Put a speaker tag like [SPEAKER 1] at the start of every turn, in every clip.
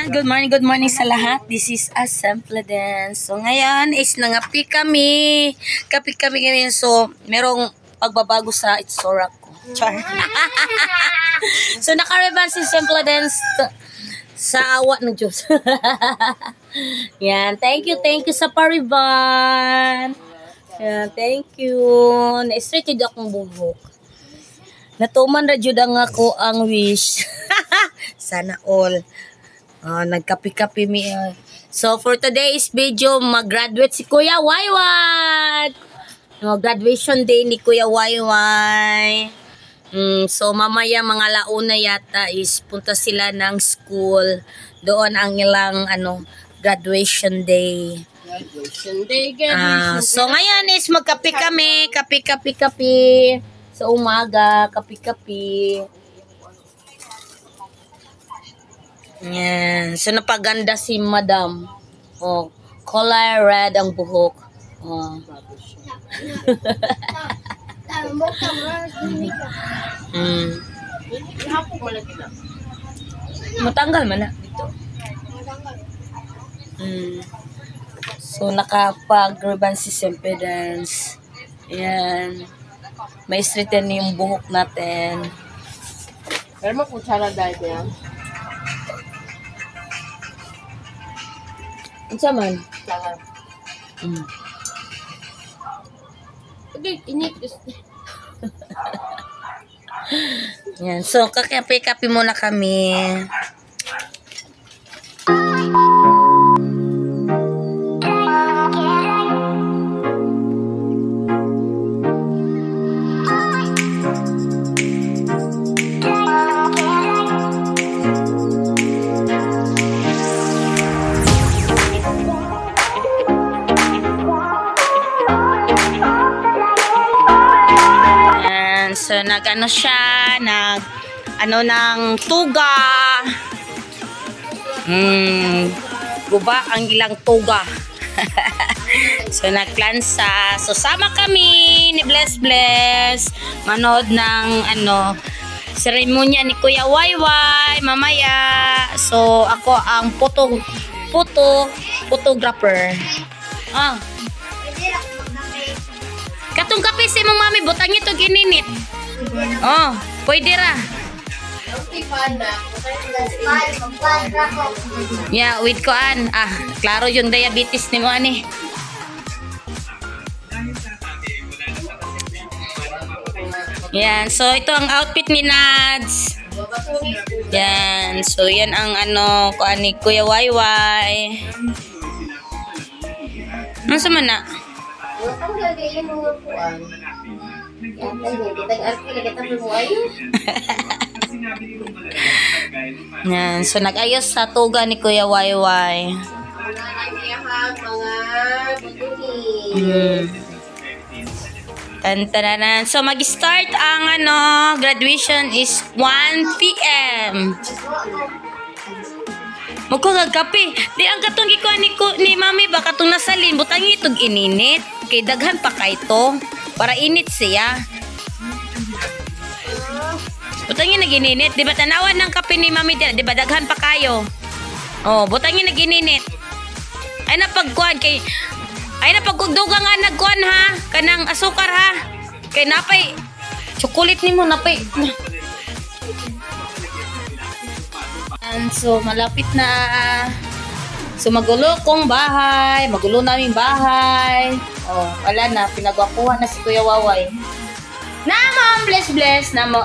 [SPEAKER 1] good morning sa lahat. This is a Simple Dance. So ngayon is nangapi kami. Kapi kami ngayon. So merong pagbabago sa itsura ko. Char. So nakareban si Simple Dance sa awa ng Diyos. Yan. Thank you sa pariban. Yan. Thank you. Na-straight yun akong buhok. Natuman na jud ang ako ang wish. Sana all. Nagkapi-kapi mi. So for today's video, mag-graduate si Kuya Wayway. Graduation day ni Kuya Wayway. So mamaya mga launa yata is punta sila ng school. Doon ang ilang graduation day. So ngayon is magkapi kami, kapi. Sa umaga, kapi-kapi. Yan. So, napaganda si Madam. Oh, color red ang buhok. Oh. Matanggal man na dito. So, nakapag-ribbon si Simple Dance. Yan. May straighten yung buhok natin.
[SPEAKER 2] Pero mo kutsara dahil ba yan?
[SPEAKER 1] Ano sa man?
[SPEAKER 2] Kutsara. Okay, init.
[SPEAKER 1] Yan. So, kakapi-kapi muna kami. So, nag-ano siya, ng tuga. Guba ang ilang tuga. So, nagplansa. So, sama kami ni Bless. Manood ng, seremonya ni Kuya Wayway, mamaya. So, ako ang photographer. Katong kape si mong mami, butang ito gininit. Oh, pwede ra. Yeah, with koan. Klaro yung diabetes ni mo ani. Yan, so ito ang outfit ni Nads. Yan, so yan ang koan ni Kuya Wayway. Ano sa man na?
[SPEAKER 2] Ang gagawin mo nga puan. Yan tayo, kitag-arko na kita mo ayos.
[SPEAKER 1] Yan, so nag-ayos sa tuga ni Kuya Wayway.
[SPEAKER 2] Mga butuhin.
[SPEAKER 1] Tantaranan. So mag-start ang graduation is 1 PM. Magkakape. Di ang katong gikuha ni mami ba katong nasalin butang itog ininit. Kay daghan pa kay to para init siya. Butangin nagininit, di ba tanawan ng kape ni mami di ba daghan pa kayo. Oh, butangin nagininit. Ay napagkuan kay napagdugang nga nagkuan ha, kanang asukar ha. Kay napay chocolate nimo napay. So malapit na. So magulo kong bahay, magulo naming bahay. Oh, wala na, pinagwakuhan na si Kuya Wayway. Na ma'am, bless na mo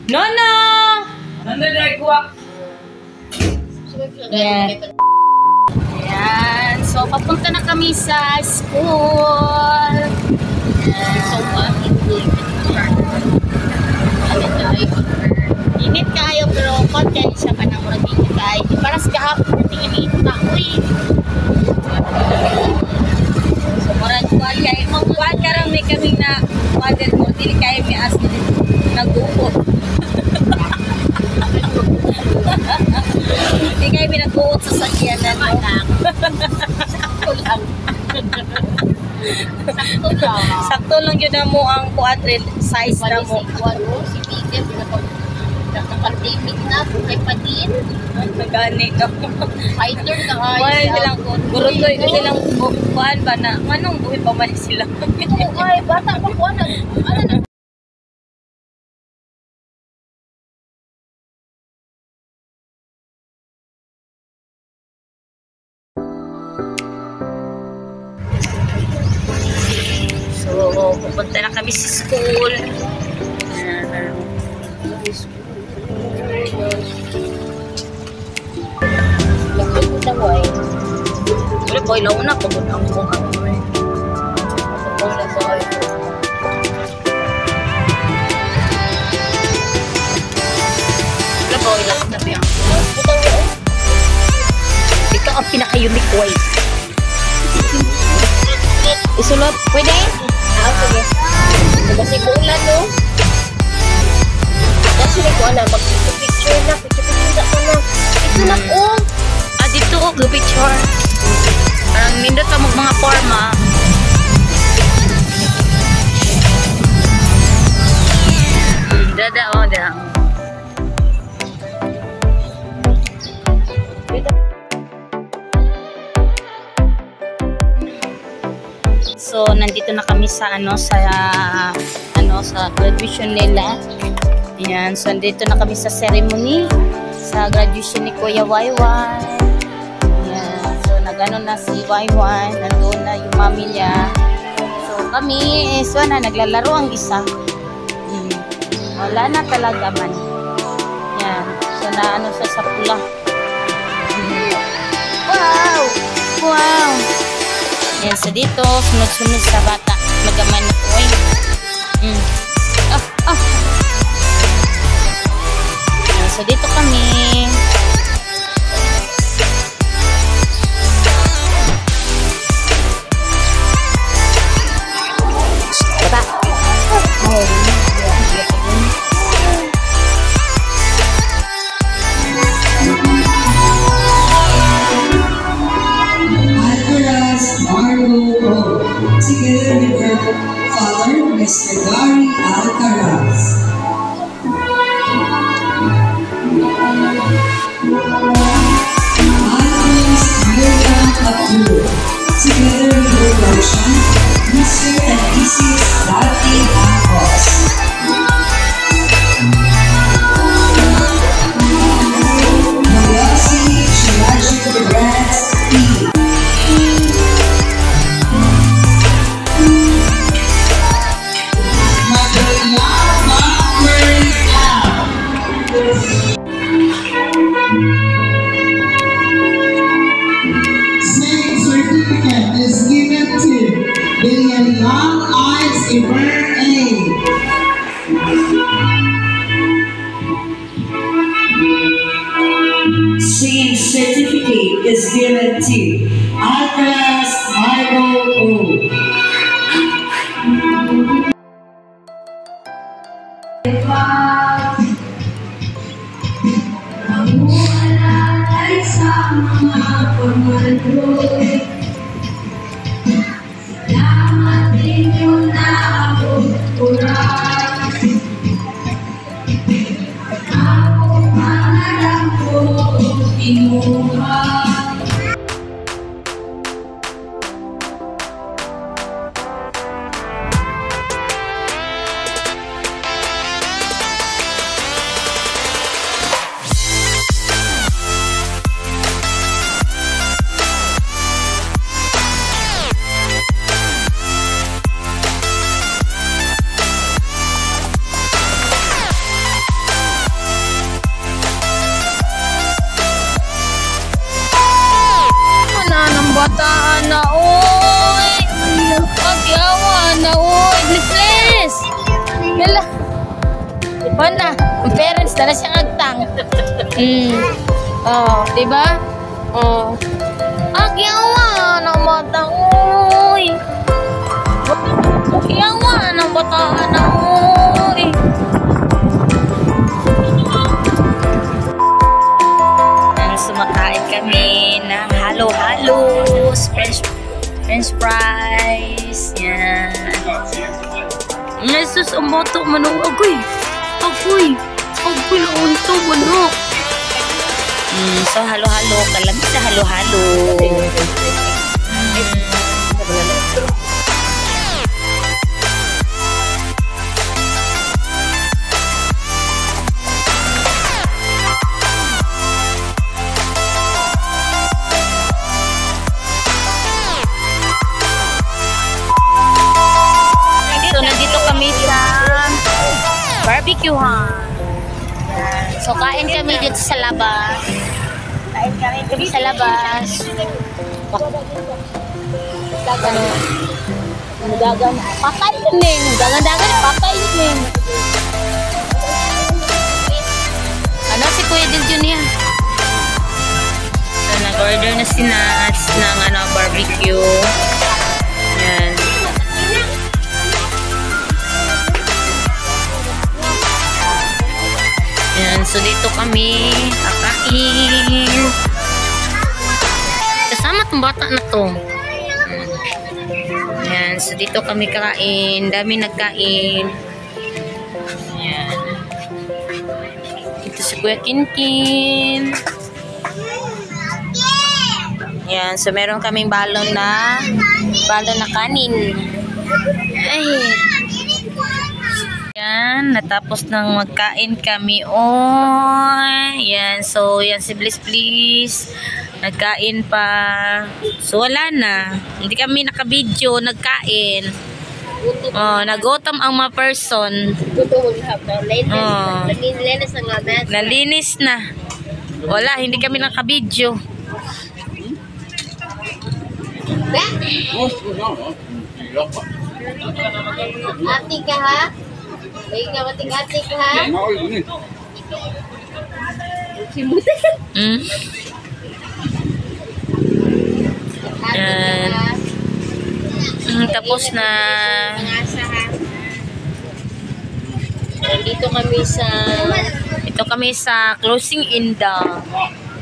[SPEAKER 1] Nono.
[SPEAKER 2] Nanday kuha.
[SPEAKER 1] Yan. So papunta na kami sa school. So init kayo pero konti siya pa ng murag kay para sa kahapon tingin na uy. So murag kuan kay mo kuan karami kami na father mo dili kay mi as nag-uot. Di kay mi nag-uot sa sakyanan mo. Sakto lang. Sakto lang yun na mo ang kuadril size na mo.
[SPEAKER 2] Si Peter pinapag Naka-pandemic na, buhay pa din.
[SPEAKER 1] Nagani ka.
[SPEAKER 2] Fighter ka nga.
[SPEAKER 1] Wala silang gurutoy na silang buwan ba na. Anong buhay pa man sila?
[SPEAKER 2] Ay, bata pa ko. Ano na?
[SPEAKER 1] So, pupunta na kami sa school. Wala po, ilaw na. Pagod ang buka. Wala po, ilaw na biya. Ikaw ang pinaka-unique way. Isulot, pwede?
[SPEAKER 2] Sige. Kasi bulan, no? Kasi ko na, mag-picture na. Picture na ko na. Ito na ko.
[SPEAKER 1] Dito ko, go picture. Parang nindot ka mga forma. Dada, o, dada. So, nandito na kami sa sa graduation nila. Ayan, so nandito na kami sa ceremony sa graduation ni Kuya Waiwan. Ayan, so nagano na si Waiwan, nandoon na yung mami niya. So kami, naglalaro ang isa. Wala na talaga man. Ayan, so naano siya sa pula. Wow! Wow! Ayan, so dito, sunod-sunod sa bata. Magaman na po eh. Ayan, so dito kami. Bata.
[SPEAKER 3] Together with her father, Mr. Gary Alcaraz. Alcaraz Miriam Abdul. Together with her production, Mr. and Mrs. Dati Angkos. Mayasi Shiraji Perez P.
[SPEAKER 4] Same certificate is given to Billion Long Eyes Iber A.
[SPEAKER 3] Same certificate is given to Alcaraz Margot O.
[SPEAKER 1] Bataan na, oy! Pagyawa na, oy! Please! Gala! Iba na. Ang parents na siyang agtang. Oh, diba? Oh. Agyawa ng bata, oy! Agyawa ng bataan na, oy! Sumakain kami ng halo-halos, French fries, yan. Jesus, ang bato, manong agoy. Agoy. Uy, naunto, bunok. So, halo-halo. Kalami sa halo-halo. So, nandito kami sa barbecuehan. So, kain kami dito sa labas. Kain kami sa labas. Dagan. Patay din. Dagan-dagan. Patay din. Ano si Kuya Diljun yan? So, nag-order na si Nats ng barbecue. Yan. Yan. So, dito kami kakain. Kasama tong bata na to. Yan. So, dito kami kakain. Dami nagkain. Yan. Ito si Kuya Kinkin. Yan. So, meron kaming balon na kanin. Ay. Yan. Natapos nang magkain kami. Oh. Yan. So, yan si Bliss Bliss. Nagkain pa. So, wala na. Hindi kami nakabidyo. Nagkain. Oh, nagutom ang mga person. Oh. Nalinis na. Wala, hindi kami nakabidyo.
[SPEAKER 2] Ati ka ha? May kamating-ati ka ha?
[SPEAKER 1] Yan. Tapos na. Dito kami sa closing inda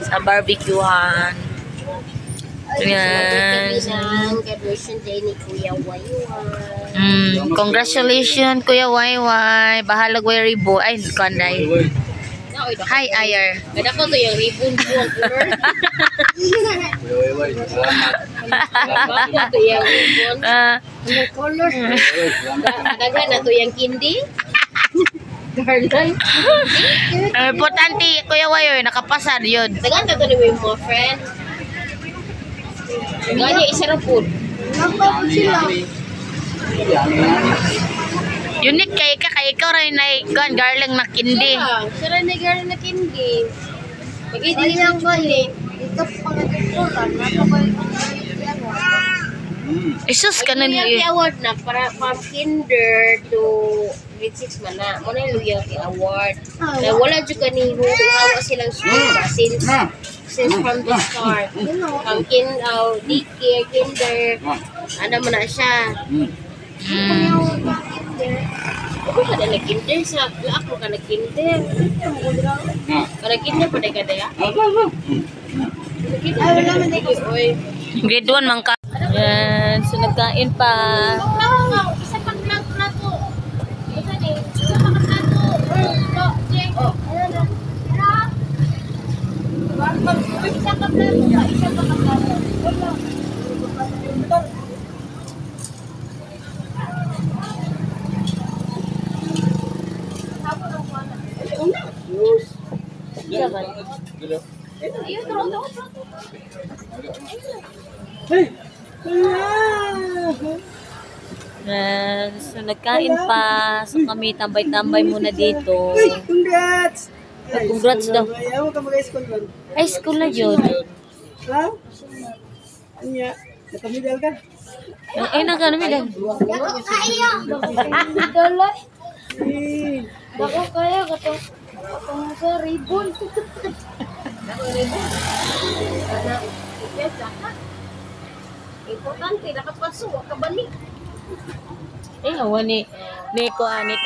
[SPEAKER 1] sa barbecuehan. Yan. Congratulations Kuya Wayway. Bahalag way ribbon. Ay, kanday. Hi, Ayer.
[SPEAKER 2] Kada ko to yung ribbon ko ang color. Salamat to yung ribbon. Ano color? Daga na to yung kindi. Garland.
[SPEAKER 1] Ang importante, Kuya Wayway, nakapasar yun.
[SPEAKER 2] Dagan na to ni mo, friend. Dagan niya isa ra po. Nakapapot sila.
[SPEAKER 1] Unique kay ikaw rin na garlang na kindi.
[SPEAKER 2] Sira na garlang na kindi. Pag-ibig lang ba eh. Ito pang-atuturan.
[SPEAKER 1] Isus ka na
[SPEAKER 2] Loyalty award na para from kinder to grade 6 man na. Muna yung loyalty award. Na wala dyan ka ni hawa silang school ba since from the start. From daycare, kinder, ano mo na siya. Ako ka na nag-kinder sa ako ka nag-kinder. Ka nag-kinder pa ka daya? Ay, wala man na
[SPEAKER 1] Grade 1 man ka. Yan, so nagkain pa.
[SPEAKER 2] Isa pang plato. Isa ni, isa pang plato. Jeng. Isa pang plato, isa pang plato.
[SPEAKER 1] So nagkain pa. So kami tambay-tambay muna dito.
[SPEAKER 5] Congrats!
[SPEAKER 1] Congrats daw.
[SPEAKER 5] Ayaw ka mag-school man.
[SPEAKER 1] High school na yun.
[SPEAKER 5] Ha? Anya? Nakamidal ka?
[SPEAKER 1] Ay, nagkanamidal.
[SPEAKER 2] Ako kaya. Daloy. Ako kaya katong sa ribbon. Importante, nakapasok ka balik.
[SPEAKER 1] Eh, hawa ni ko, ni